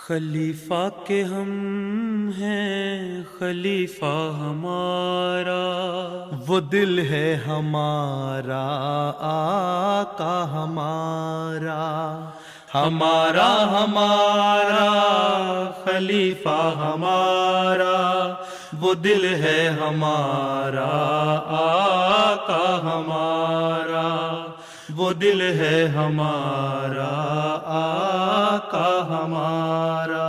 खलीफा के हम हैं खलीफा हमारा, वो दिल है हमारा आका हमारा, हमारा हमारा खलीफा हमारा, वो दिल है हमारा आका हमारा, वो दिल है हमारा आका हमारा.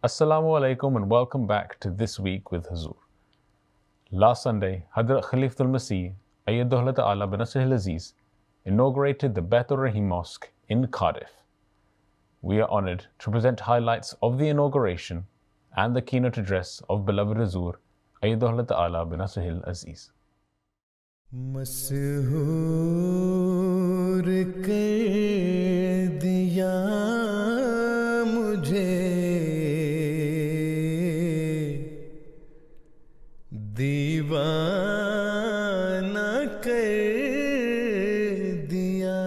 Assalamu alaikum and welcome back to This Week with Hazoor. Last Sunday, Hadrat Khalifatul Masih, Ayyadullah Ta'ala bin Nasrihil Aziz, inaugurated the Baitur Rahim Mosque in Cardiff. We are honoured to present highlights of the inauguration and the keynote address of beloved Hazoor, Ayyadullah Ta'ala bin Nasrihil Aziz. मसहूर कर दिया मुझे दीवाना कर दिया.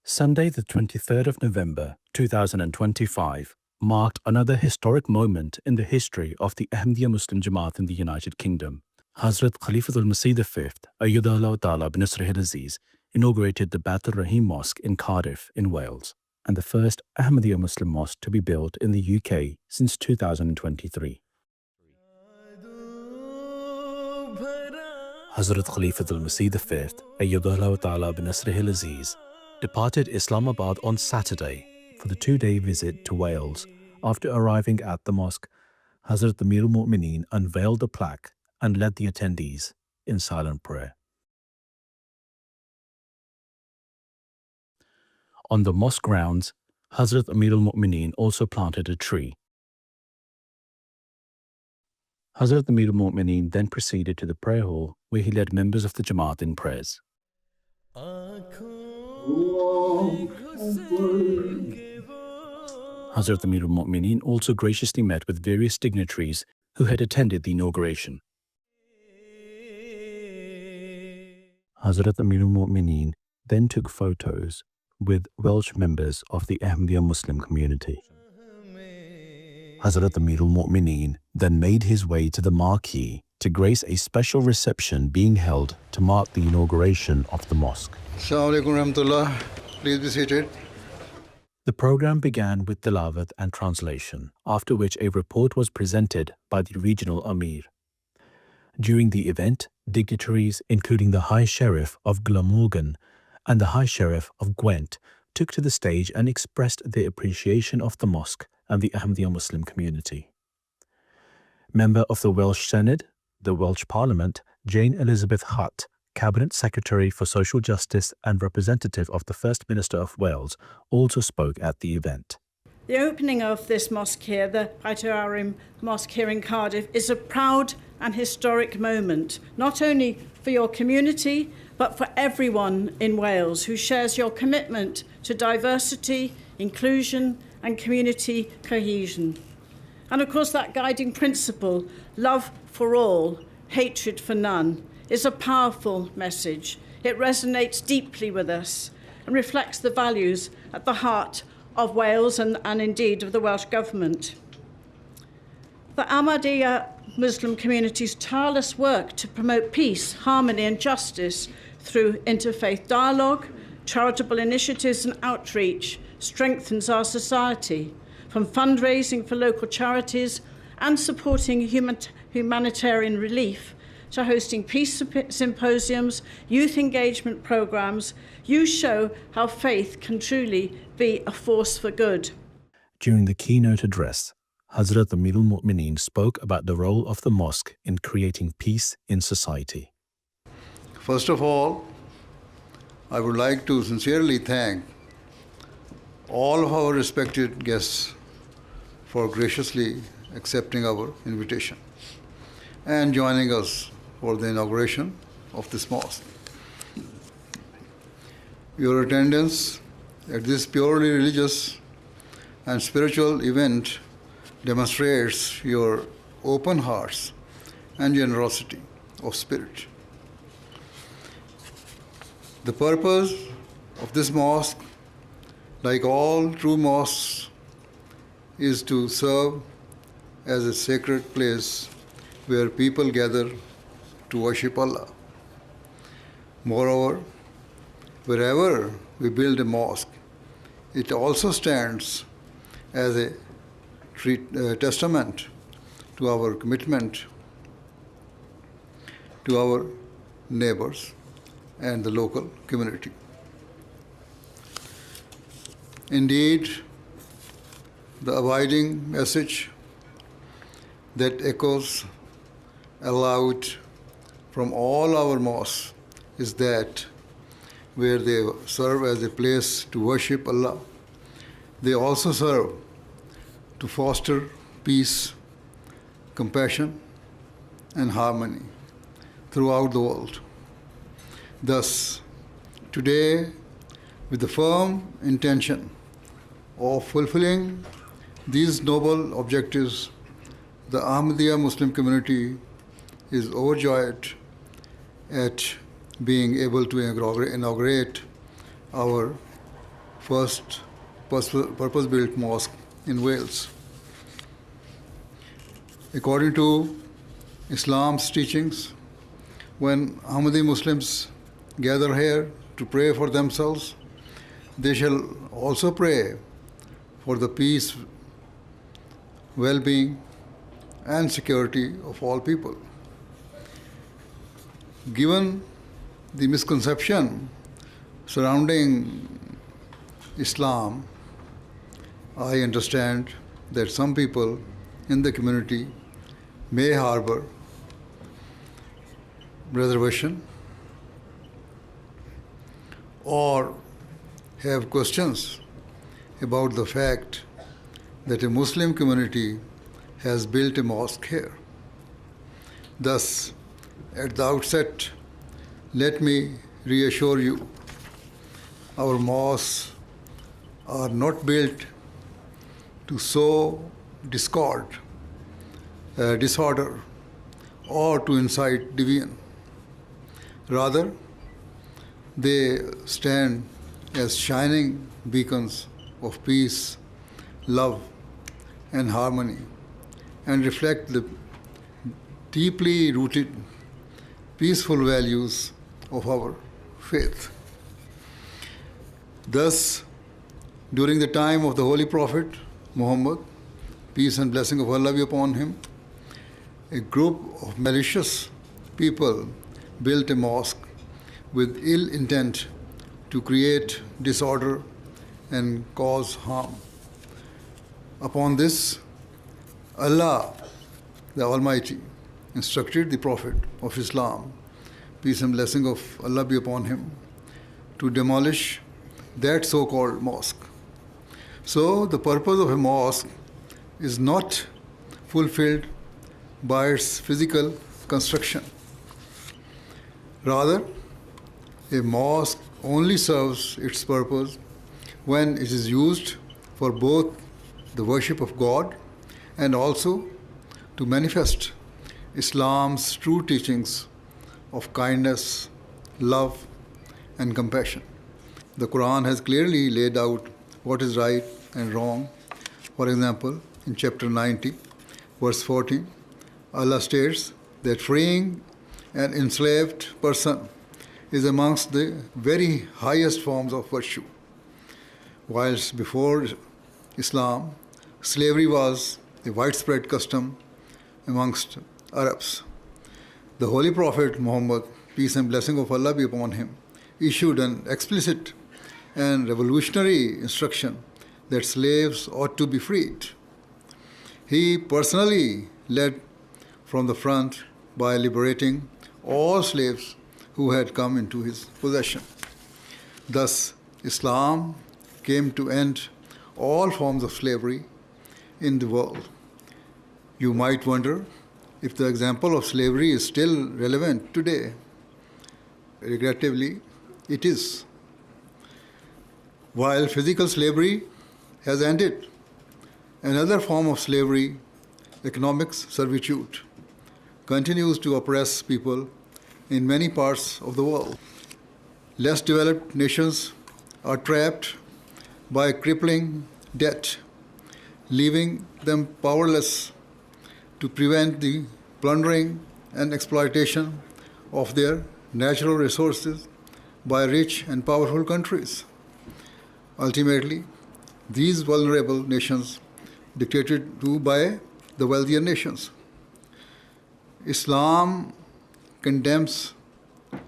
Sunday, the 23rd of November 2025, marked another historic moment in the history of the Ahmadiyya Muslim Jamaat in the United Kingdom. Hazrat Khalifatul Masih V, Ayyadullah Ta'ala bin Nasrihil Aziz, inaugurated the Baitur Rahim Mosque in Cardiff in Wales, and the first Ahmadiyya Muslim mosque to be built in the UK since 2023. Hazrat Khalifatul Masih V, Ayyadullah Ta'ala bin Nasrihil Aziz, departed Islamabad on Saturday for the two-day visit to Wales. After arriving at the mosque, Hazrat Amir al-Mu'mineen unveiled the plaque and led the attendees in silent prayer. On the mosque grounds, Hazrat Amir al-Mu'mineen also planted a tree. Hazrat Amir al-Mu'mineen then proceeded to the prayer hall where he led members of the Jamaat in prayers. Hazrat Amir al-Mu'mineen also graciously met with various dignitaries who had attended the inauguration. Hazrat Amir al-Mu'mineen then took photos with Welsh members of the Ahmadiyya Muslim community. Hazrat Amir al-Mu'mineen then made his way to the marquee to grace a special reception being held to mark the inauguration of the mosque. Assalamu alaikum warahmatullah. Please be seated. The program began with tilawat and translation, after which a report was presented by the regional Amir. During the event, dignitaries, including the High Sheriff of Glamorgan and the High Sheriff of Gwent, took to the stage and expressed their appreciation of the mosque and the Ahmadiyya Muslim community. Member of the Welsh Senedd, the Welsh Parliament, Jane Elizabeth Hutt, Cabinet Secretary for Social Justice and representative of the First Minister of Wales, also spoke at the event. The opening of this mosque here, the Baitur Rahim Mosque here in Cardiff, is a proud and historic moment, not only for your community, but for everyone in Wales who shares your commitment to diversity, inclusion, and community cohesion. And of course, that guiding principle, love for all, hatred for none, is a powerful message. It resonates deeply with us and reflects the values at the heart of Wales and indeed of the Welsh Government. The Ahmadiyya Muslim community's tireless work to promote peace, harmony and justice through interfaith dialogue, charitable initiatives and outreach strengthens our society, from fundraising for local charities and supporting humanitarian relief to hosting peace symposiums, youth engagement programs. You show how faith can truly be a force for good. During the keynote address, Hazrat Amir al-Mu'mineen spoke about the role of the mosque in creating peace in society. First of all, I would like to sincerely thank all of our respected guests for graciously accepting our invitation and joining us for the inauguration of this mosque. Your attendance at this purely religious and spiritual event demonstrates your open hearts and generosity of spirit. The purpose of this mosque like all true mosques, is to serve as a sacred place where people gather to worship Allah. Moreover, wherever we build a mosque, it also stands as a testament to our commitment to our neighbors and the local community. Indeed, the abiding message that echoes aloud from all our mosques is that where they serve as a place to worship Allah, they also serve to foster peace, compassion, and harmony throughout the world. Thus, today, with the firm intention of fulfilling these noble objectives, the Ahmadiyya Muslim community is overjoyed at being able to inaugurate our first purpose-built mosque in Wales. According to Islam's teachings, when Ahmadi Muslims gather here to pray for themselves, they shall also pray for the peace, well-being, and security of all people. Given the misconception surrounding Islam, I understand that some people in the community may harbor reservation or have questions about the fact that a Muslim community has built a mosque here. Thus, at the outset, let me reassure you, our mosques are not built to sow discord, disorder, or to incite division. Rather, they stand as shining beacons of peace, love, and harmony, and reflect the deeply rooted, peaceful values of our faith. Thus, during the time of the Holy Prophet Muhammad, peace and blessing of Allah be upon him, a group of malicious people built a mosque with ill intent to create disorder and cause harm. Upon this, Allah, the Almighty, instructed the Prophet of Islam, peace and blessing of Allah be upon him, to demolish that so-called mosque. So the purpose of a mosque is not fulfilled by its physical construction. Rather, a mosque only serves its purpose when it is used for both the worship of God and also to manifest Islam's true teachings of kindness, love, and compassion. The Quran has clearly laid out what is right and wrong. For example, in chapter 90, verse 14, Allah states that freeing an enslaved person is amongst the very highest forms of virtue. Whilst before Islam, slavery was a widespread custom amongst Arabs. The Holy Prophet Muhammad, peace and blessing of Allah be upon him, issued an explicit and revolutionary instruction that slaves ought to be freed. He personally led from the front by liberating all slaves who had come into his possession. Thus, Islam came to end all forms of slavery in the world. You might wonder if the example of slavery is still relevant today. Regrettably, it is. While physical slavery has ended, another form of slavery, economic servitude, continues to oppress people in many parts of the world. Less developed nations are trapped by crippling debt, leaving them powerless to prevent the plundering and exploitation of their natural resources by rich and powerful countries. Ultimately, these vulnerable nations dictated to by the wealthier nations. Islam condemns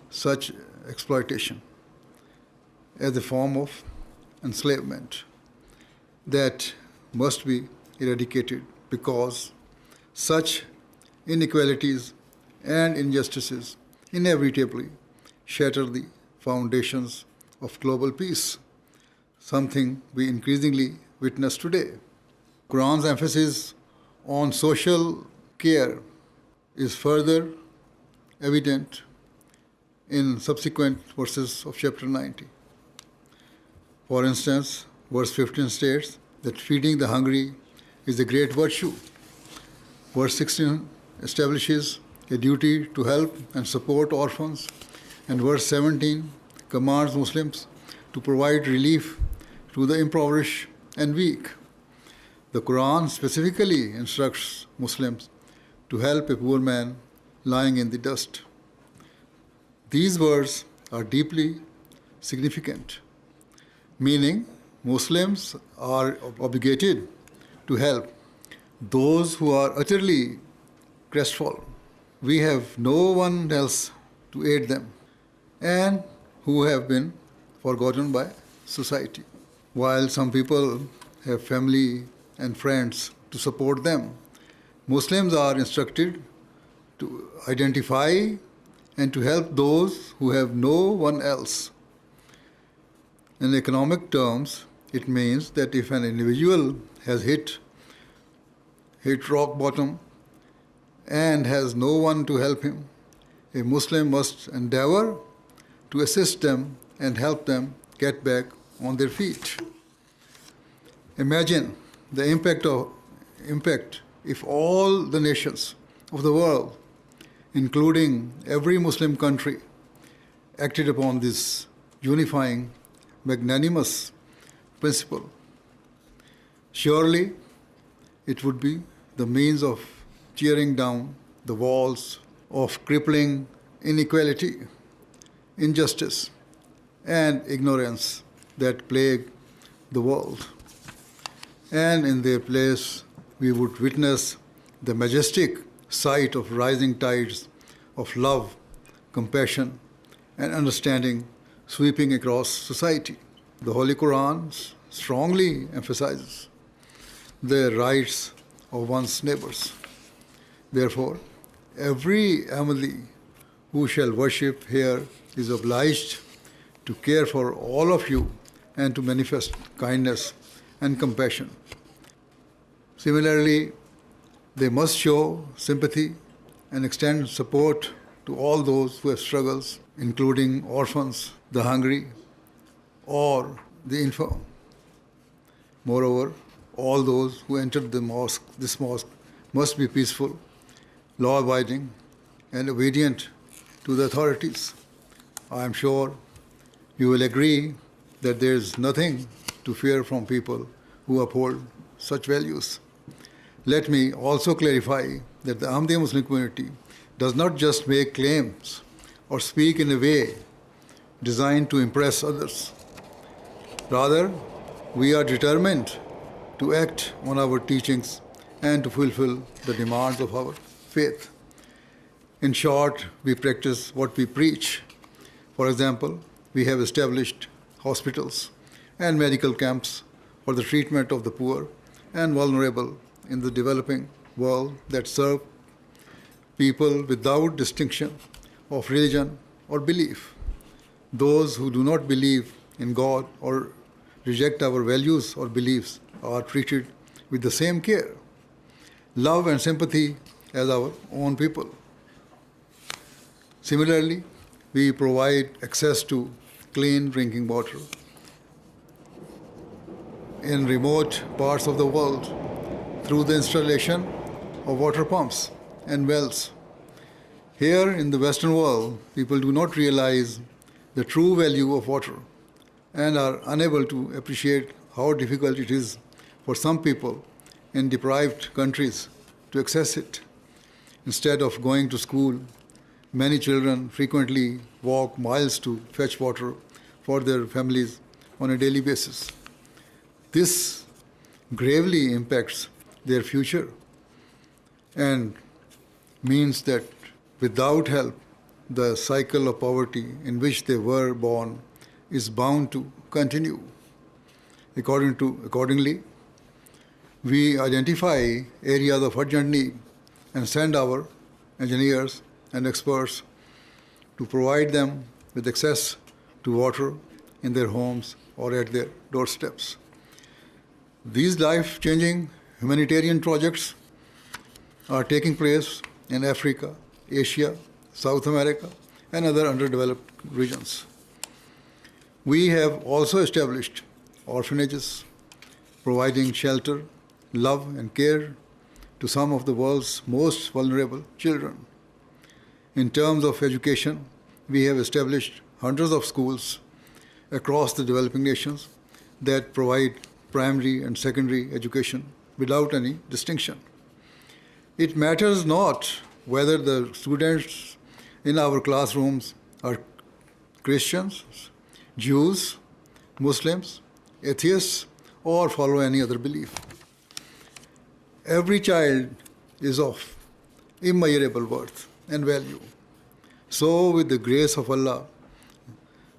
such exploitation as a form of enslavement that must be eradicated because such inequalities and injustices inevitably shatter the foundations of global peace, something we increasingly witness today. Quran's emphasis on social care is further evident in subsequent verses of chapter 90. For instance, verse 15 states that feeding the hungry is a great virtue. Verse 16 establishes a duty to help and support orphans, and verse 17 commands Muslims to provide relief to the impoverished and weak. The Quran specifically instructs Muslims to help a poor man lying in the dust. These words are deeply significant, meaning Muslims are obligated to help those who are utterly crestfallen. We have no one else to aid them and who have been forgotten by society. While some people have family and friends to support them, Muslims are instructed to identify and to help those who have no one else. In economic terms, it means that if an individual has hit rock bottom and has no one to help him, a Muslim must endeavor to assist them and help them get back on their feet. Imagine the impact if all the nations of the world, including every Muslim country, acted upon this unifying, magnanimous principle. Surely it would be the means of tearing down the walls of crippling inequality, injustice, and ignorance that plague the world. And in their place, we would witness the majestic sight of rising tides of love, compassion, and understanding sweeping across society. The Holy Quran strongly emphasizes the rights of one's neighbors. Therefore, every Ahmadi who shall worship here is obliged to care for all of you and to manifest kindness and compassion. Similarly, they must show sympathy and extend support to all those who have struggles, including orphans, the hungry, or the infirm. Moreover, all those who enter this mosque must be peaceful, law-abiding, and obedient to the authorities. I am sure you will agree that there is nothing to fear from people who uphold such values. Let me also clarify that the Ahmadiyya Muslim community does not just make claims or speak in a way designed to impress others. Rather, we are determined to act on our teachings and to fulfill the demands of our faith. In short, we practice what we preach. For example, we have established hospitals and medical camps for the treatment of the poor and vulnerable in the developing world that serve people without distinction of religion or belief. Those who do not believe in God or reject our values or beliefs are treated with the same care, love, and sympathy as our own people. Similarly, we provide access to clean drinking water in remote parts of the world through the installation of water pumps and wells. Here in the Western world, people do not realize the true value of water and are unable to appreciate how difficult it is for some people in deprived countries to access it. Instead of going to school, many children frequently walk miles to fetch water for their families on a daily basis. This gravely impacts their future and means that without help, the cycle of poverty in which they were born is bound to continue. Accordingly, we identify areas of urgent need and send our engineers and experts to provide them with access to water in their homes or at their doorsteps. These life-changing humanitarian projects are taking place in Africa, Asia, South America, and other underdeveloped regions. We have also established orphanages, providing shelter, love, and care to some of the world's most vulnerable children. In terms of education, we have established hundreds of schools across the developing nations that provide primary and secondary education without any distinction. It matters not whether the students in our classrooms are Christians, Jews, Muslims, atheists, or follow any other belief. Every child is of immeasurable worth and value. So, with the grace of Allah,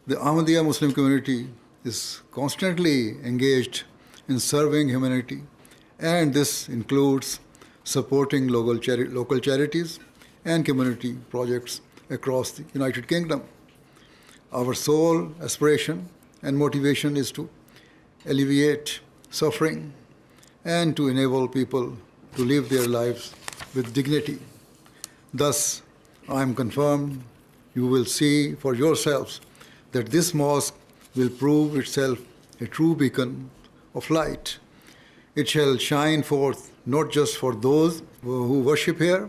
the Ahmadiyya Muslim community is constantly engaged in serving humanity, and this includes supporting local charities and community projects across the United Kingdom. Our sole aspiration and motivation is to alleviate suffering and to enable people to live their lives with dignity. Thus, I am confirmed you will see for yourselves that this mosque will prove itself a true beacon of light. It shall shine forth not just for those who worship here,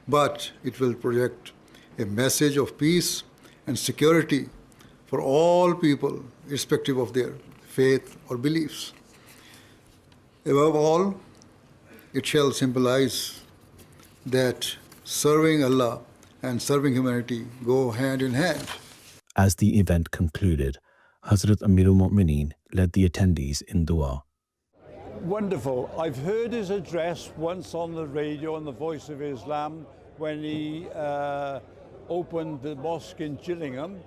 but it will project a message of peace and security for all people, irrespective of their faith or beliefs. Above all, it shall symbolize that serving Allah and serving humanity go hand in hand. As the event concluded, Hazrat Amirul Mu'mineen led the attendees in dua. Wonderful. I've heard his address once on the radio on the Voice of Islam when he opened the mosque in Gillingham,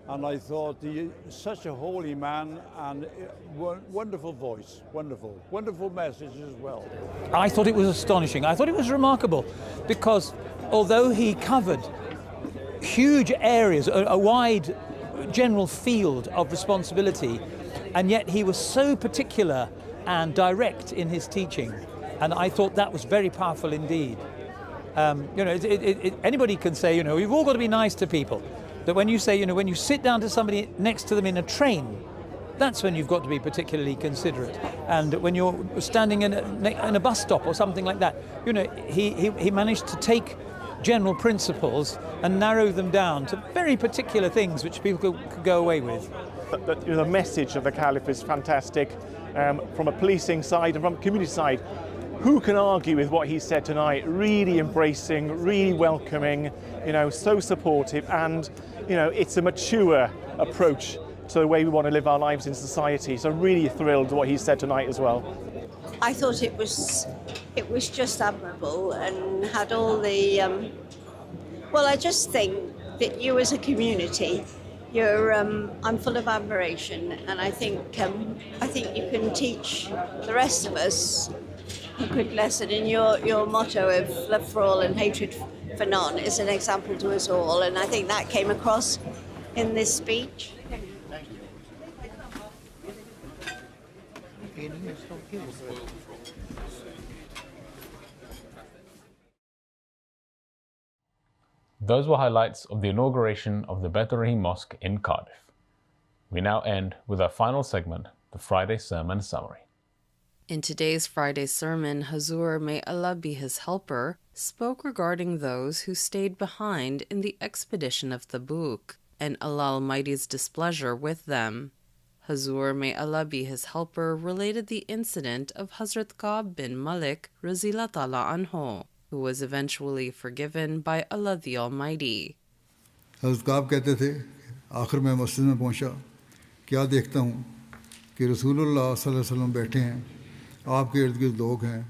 and I thought he is such a holy man and wonderful voice, wonderful message as well. I thought it was astonishing. I thought it was remarkable because although he covered huge areas, a wide general field of responsibility, and yet he was so particular and direct in his teaching, and I thought that was very powerful indeed. Anybody can say, you've all got to be nice to people. That when you say, when you sit down to somebody next to them in a train, that's when you've got to be particularly considerate. And when you're standing in a bus stop or something like that, he managed to take general principles and narrow them down to very particular things which people could go away with. The message of the Caliph is fantastic from a policing side and from a community side. Who can argue with what he said tonight? Really embracing, really welcoming, so supportive, and it's a mature approach to the way we want to live our lives in society. So really thrilled what he said tonight as well. I thought it was just admirable and had all the I just think that you as a community, I'm full of admiration, and I think you can teach the rest of us a good lesson. And your motto of love for all and hatred for none is an example to us all, and I think that came across in this speech. Those were highlights of the inauguration of the Beit Rahim Mosque in Cardiff. We now end with our final segment, the Friday Sermon Summary. In today's Friday sermon, Hazoor, may Allah be his helper, spoke regarding those who stayed behind in the expedition of Tabuk and Allah Almighty's displeasure with them. Hazoor, may Allah be his helper, related the incident of Hazrat Ka'b bin Malik Razila Ta'ala Anhu, who was eventually forgiven by Allah the Almighty. حضرت کعب کہتے تھے آخر میں مسجد میں پہنچا, کیا دیکھتا ہوں کہ رسول اللہ صلی اللہ علیہ وسلم بیٹھے ہیں, آپ کے ارد گرد لوگ ہیں.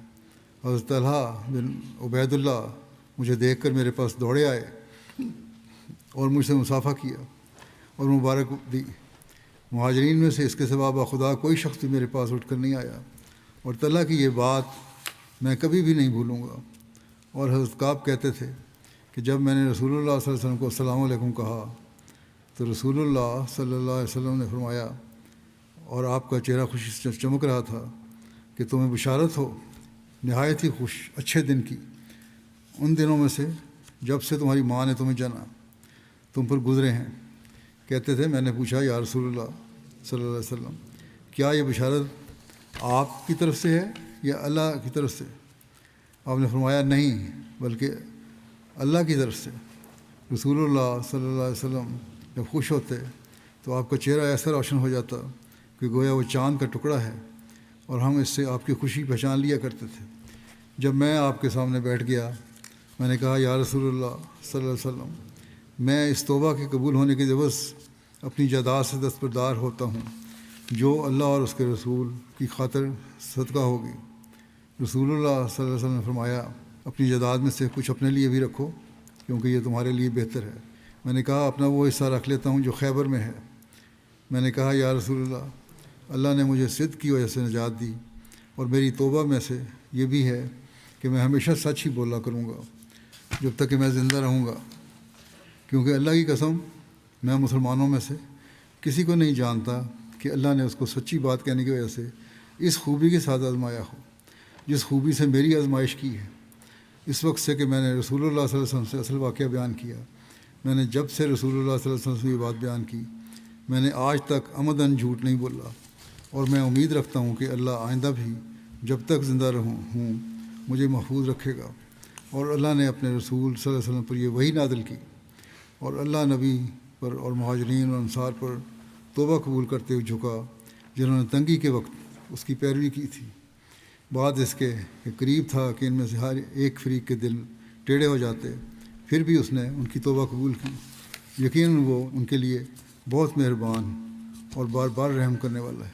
حضرت طلحہ بن عبید اللہ مجھے دیکھ کر میرے پاس دوڑے آئے اور مجھ سے مصافحہ کیا اور مبارک دی. مہاجرین میں سے اس کے سوا بخدا کوئی شخص بھی میرے پاس اٹھ کر نہیں آیا, اور طلحہ کی یہ بات میں کبھی بھی نہیں بھولوں گا. اور حضرت کعب کہتے تھے کہ جب میں نے رسول اللہ صلی اللہ علیہ وسلم کو السلام علیکم کہا تو رسول اللہ صلی اللہ علیہ وسلم نے فرمایا, اور آپ کا چہرہ خوشی سے چمک رہا تھا, کہ تمہیں بشارت ہو نہایت ہی اچھے دن کی, ان دنوں میں سے جب سے تمہاری ماں نے تمہیں جنا تم پر گزرے ہیں. کہتے تھے میں نے پوچھا یا رسول اللہ صلی اللہ علیہ وسلم, کیا یہ بشارت آپ کی طرف سے ہے یا اللہ کی طرف سے؟ آپ نے فرمایا نہیں بلکہ اللہ کی طرف سے. رسول اللہ صلی اللہ علیہ وسلم جب خوش ہوتے تو آپ کا چہرہ ایسا روشن ہو جاتا کہ گویا وہ چاند کا ٹکڑا ہے, اور ہم اس سے آپ کی خوشی پہچان لیا کرتے تھے. جب میں آپ کے سامنے بیٹھ گیا میں نے کہا یا رسول اللہ صلی اللہ علیہ وسلم, میں اس توبہ کے قبول ہونے کے عوض اپنی جائیداد سے دستبردار ہوتا ہوں جو اللہ اور اس کے رسول کی خاطر صدقہ ہوگی. رسول اللہ صلی اللہ علیہ وسلم نے فرمایا اپنی جائیداد میں سے کچھ اپنے لیے بھی رکھو کیونکہ یہ تمہارے لیے بہتر ہے. میں نے کہا اپنا وہ حصہ رکھ لیتا ہوں جو خیبر میں ہے. میں نے کہا یا رسول اللہ نے مجھے صدق کی وجہ سے نجات دی, اور میری توبہ میں سے یہ بھی ہے کہ میں ہمیشہ سچ ہی بولا کروں گا جب تک کہ میں زندہ رہوں گا, کیونکہ اللہ کی قسم میں مسلمانوں میں سے کسی کو نہیں جانتا کہ اللہ نے اس کو سچی بات کہنے کی وجہ سے اس خوبی کے ساتھ آزمایا ہو جس خوبی سے میری آزمائش کی ہے. اس وقت سے کہ میں نے رسول اللہ صلی اللہ علیہ وسلم سے اصل واقعہ بیان کیا, میں نے جب سے رسول اللہ صلی اللہ علیہ وسلم سے یہ بات بیان کی میں نے آج تک عمداً جھوٹ نہیں بولا, اور میں امید رکھتا ہوں کہ اللہ آئندہ بھی جب تک زندہ ہوں مجھے محفوظ رکھے گا. اور اللہ نے اپنے رسول صلی اللہ علیہ وسلم پر یہ وحی نازل کی, اور اللہ نبی پر اور مہاجرین اور انصار پر توبہ قبول کرتے ہوئے جھکا جنہوں نے تنگی کے وقت اس کی پیروی کی تھی. بعد اس کے کہ قریب تھا کہ ان میں سے ہر ایک فریق کے دل ٹیڑھے ہو جاتے, پھر بھی اس نے ان کی توبہ قبول کی. یقیناً وہ ان کے لیے بہت مہربان اور بار بار رحم کرنے والا ہے.